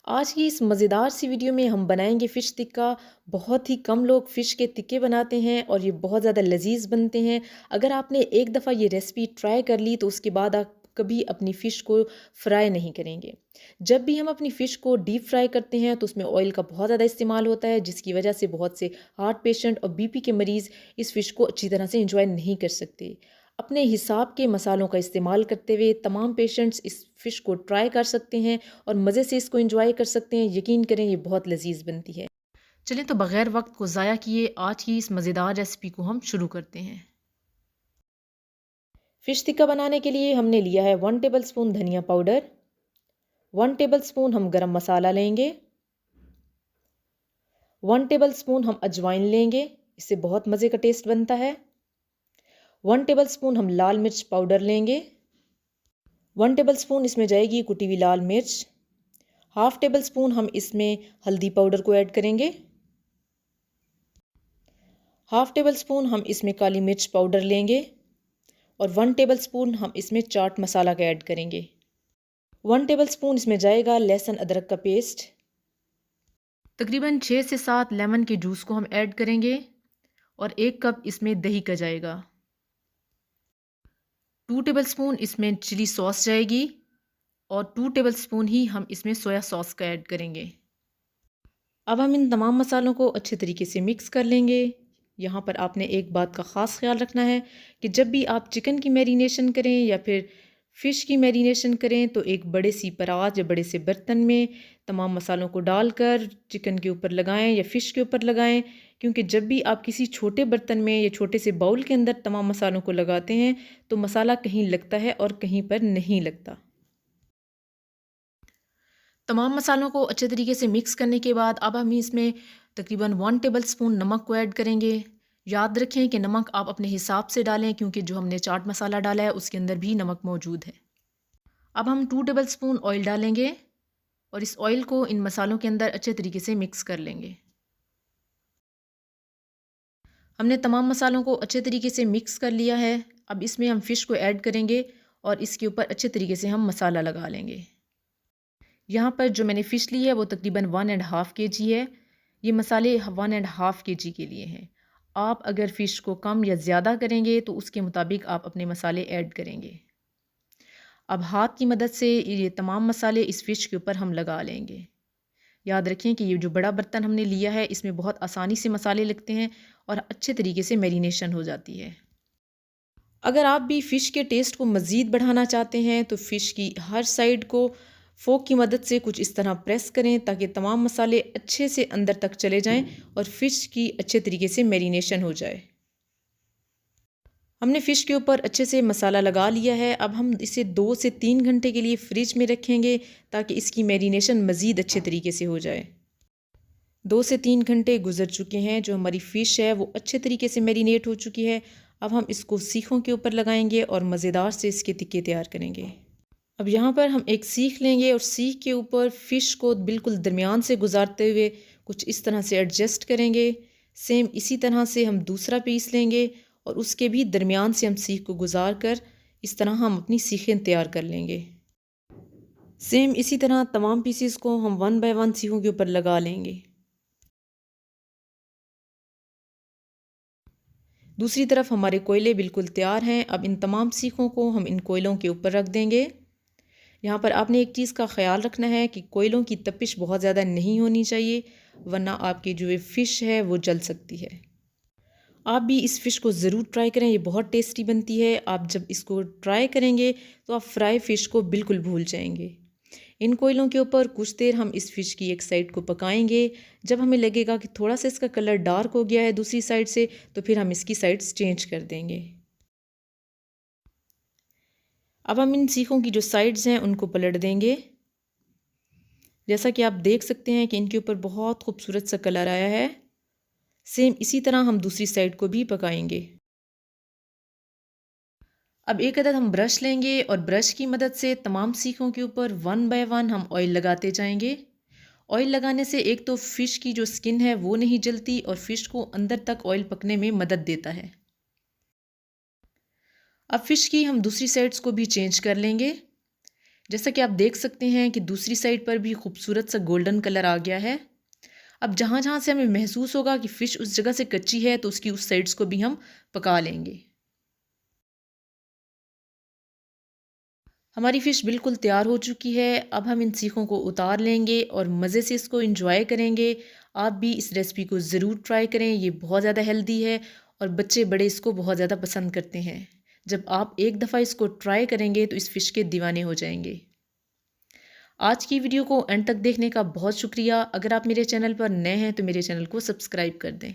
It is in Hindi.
आज की इस मज़ेदार सी वीडियो में हम बनाएंगे फ़िश टिक्का। बहुत ही कम लोग फ़िश के टिक्के बनाते हैं और ये बहुत ज़्यादा लजीज बनते हैं। अगर आपने एक दफ़ा ये रेसिपी ट्राई कर ली तो उसके बाद आप कभी अपनी फ़िश को फ्राई नहीं करेंगे। जब भी हम अपनी फ़िश को डीप फ्राई करते हैं तो उसमें ऑयल का बहुत ज़्यादा इस्तेमाल होता है, जिसकी वजह से बहुत से हार्ट पेशेंट और बीपी के मरीज़ इस फ़िश को अच्छी तरह से इंजॉय नहीं कर सकते। अपने हिसाब के मसालों का इस्तेमाल करते हुए तमाम पेशेंट्स इस फ़िश को ट्राई कर सकते हैं और मज़े से इसको एंजॉय कर सकते हैं। यकीन करें, ये बहुत लजीज बनती है। चलें तो बग़ैर वक्त को ज़ाया किए आज की इस मज़ेदार रेसिपी को हम शुरू करते हैं। फ़िश टिक्का बनाने के लिए हमने लिया है 1 टेबल स्पून धनिया पाउडर, 1 टेबल स्पून हम गरम मसाला लेंगे, 1 टेबल स्पून हम अजवाइन लेंगे, इससे बहुत मज़े का टेस्ट बनता है। 1 टेबल स्पून हम लाल मिर्च पाउडर लेंगे, 1 टेबल स्पून इसमें जाएगी कुटी हुई लाल मिर्च। हाफ़ टेबल स्पून हम इसमें हल्दी पाउडर को ऐड करेंगे। हाफ़ टेबल स्पून हम इसमें काली मिर्च पाउडर लेंगे और 1 टेबल स्पून हम इसमें चाट मसाला का ऐड करेंगे। 1 टेबल स्पून इसमें जाएगा लहसुन अदरक का पेस्ट। तकरीबन 6 से 7 लेमन के जूस को हम ऐड करेंगे और 1 कप इसमें दही का जाएगा। 2 टेबल स्पून इसमें चिली सॉस जाएगी और 2 टेबल स्पून ही हम इसमें सोया सॉस का ऐड करेंगे। अब हम इन तमाम मसालों को अच्छे तरीके से मिक्स कर लेंगे। यहाँ पर आपने एक बात का ख़ास ख्याल रखना है कि जब भी आप चिकन की मैरिनेशन करें या फिर फ़िश की मैरिनेशन करें तो एक बड़े सी परात या बड़े से बर्तन में तमाम मसालों को डालकर चिकन के ऊपर लगाएं या फ़िश के ऊपर लगाएं, क्योंकि जब भी आप किसी छोटे बर्तन में या छोटे से बाउल के अंदर तमाम मसालों को लगाते हैं तो मसाला कहीं लगता है और कहीं पर नहीं लगता। तमाम मसालों को अच्छे तरीके से मिक्स करने के बाद अब हम इसमें तकरीबन 1 टेबल स्पून नमक को ऐड करेंगे। याद रखें कि नमक आप अपने हिसाब से डालें, क्योंकि जो हमने चाट मसाला डाला है उसके अंदर भी नमक मौजूद है। अब हम 2 टेबल स्पून ऑयल डालेंगे और इस ऑयल को इन मसालों के अंदर अच्छे तरीके से मिक्स कर लेंगे। हमने तमाम मसालों को अच्छे तरीके से मिक्स कर लिया है। अब इसमें हम फ़िश को ऐड करेंगे और इसके ऊपर अच्छे तरीके से हम मसाला लगा लेंगे। यहाँ पर जो मैंने फ़िश ली है वो तकरीबन 1.5 kg है। ये मसाले 1.5 kg के लिए हैं। आप अगर फ़िश को कम या ज़्यादा करेंगे तो उसके मुताबिक आप अपने मसाले ऐड करेंगे। अब हाथ की मदद से ये तमाम मसाले इस फ़िश के ऊपर हम लगा लेंगे। याद रखें कि ये जो बड़ा बर्तन हमने लिया है इसमें बहुत आसानी से मसाले लगते हैं और अच्छे तरीके से मैरिनेशन हो जाती है। अगर आप भी फ़िश के टेस्ट को मज़ीद बढ़ाना चाहते हैं तो फ़िश की हर साइड को फ़ोक की मदद से कुछ इस तरह प्रेस करें ताकि तमाम मसाले अच्छे से अंदर तक चले जाएं और फ़िश की अच्छे तरीके से मैरिनेशन हो जाए। हमने फ़िश के ऊपर अच्छे से मसाला लगा लिया है। अब हम इसे 2 से 3 घंटे के लिए फ्रिज में रखेंगे ताकि इसकी मैरिनेशन मज़ीद अच्छे तरीके से हो जाए। 2 से 3 घंटे गुजर चुके हैं। जो हमारी फ़िश है वो अच्छे तरीके से मैरिनेट हो चुकी है। अब हम इसको सीखों के ऊपर लगाएंगे और मज़ेदार से इसके टिक्के तैयार करेंगे। अब यहाँ पर हम एक सीख लेंगे और सीख के ऊपर फ़िश को बिल्कुल दरमियान से गुजारते हुए कुछ इस तरह से एडजस्ट करेंगे। सेम इसी तरह से हम दूसरा पीस लेंगे और उसके भी दरमियान से हम सीख को गुजार कर इस तरह हम अपनी सीखें तैयार कर लेंगे। सेम इसी तरह तमाम पीसीस को हम 1 बाय 1 सीखों के ऊपर लगा लेंगे। दूसरी तरफ हमारे कोयले बिल्कुल तैयार हैं। अब इन तमाम सीखों को हम इन कोयलों के ऊपर रख देंगे। यहाँ पर आपने एक चीज़ का ख्याल रखना है कि कोयलों की तपिश बहुत ज़्यादा नहीं होनी चाहिए, वरना आपकी जो ये फ़िश है वो जल सकती है। आप भी इस फ़िश को ज़रूर ट्राई करें, ये बहुत टेस्टी बनती है। आप जब इसको ट्राई करेंगे तो आप फ्राई फ़िश को बिल्कुल भूल जाएंगे। इन कोयलों के ऊपर कुछ देर हम इस फ़िश की एक साइड को पकाएंगे। जब हमें लगेगा कि थोड़ा सा इसका कलर डार्क हो गया है दूसरी साइड से, तो फिर हम इसकी साइड्स चेंज कर देंगे। अब हम इन सीखों की जो साइड्स हैं उनको पलट देंगे। जैसा कि आप देख सकते हैं कि इनके ऊपर बहुत खूबसूरत सा कलर आया है। सेम इसी तरह हम दूसरी साइड को भी पकाएंगे। अब एक अदद हम ब्रश लेंगे और ब्रश की मदद से तमाम सीखों के ऊपर 1 बाय 1 हम ऑयल लगाते जाएंगे। ऑयल लगाने से एक तो फ़िश की जो स्किन है वो नहीं जलती और फ़िश को अंदर तक ऑयल पकने में मदद देता है। अब फ़िश की हम दूसरी साइड्स को भी चेंज कर लेंगे। जैसा कि आप देख सकते हैं कि दूसरी साइड पर भी खूबसूरत सा गोल्डन कलर आ गया है। अब जहाँ जहाँ से हमें महसूस होगा कि फ़िश उस जगह से कच्ची है तो उसकी उस साइड्स को भी हम पका लेंगे। हमारी फ़िश बिल्कुल तैयार हो चुकी है। अब हम इन सीखों को उतार लेंगे और मज़े से इसको एंजॉय करेंगे। आप भी इस रेसिपी को ज़रूर ट्राई करें, ये बहुत ज़्यादा हेल्दी है और बच्चे बड़े इसको बहुत ज़्यादा पसंद करते हैं। जब आप एक दफ़ा इसको ट्राई करेंगे तो इस फ़िश के दीवाने हो जाएंगे। आज की वीडियो को एंड तक देखने का बहुत शुक्रिया। अगर आप मेरे चैनल पर नए हैं तो मेरे चैनल को सब्सक्राइब कर दें।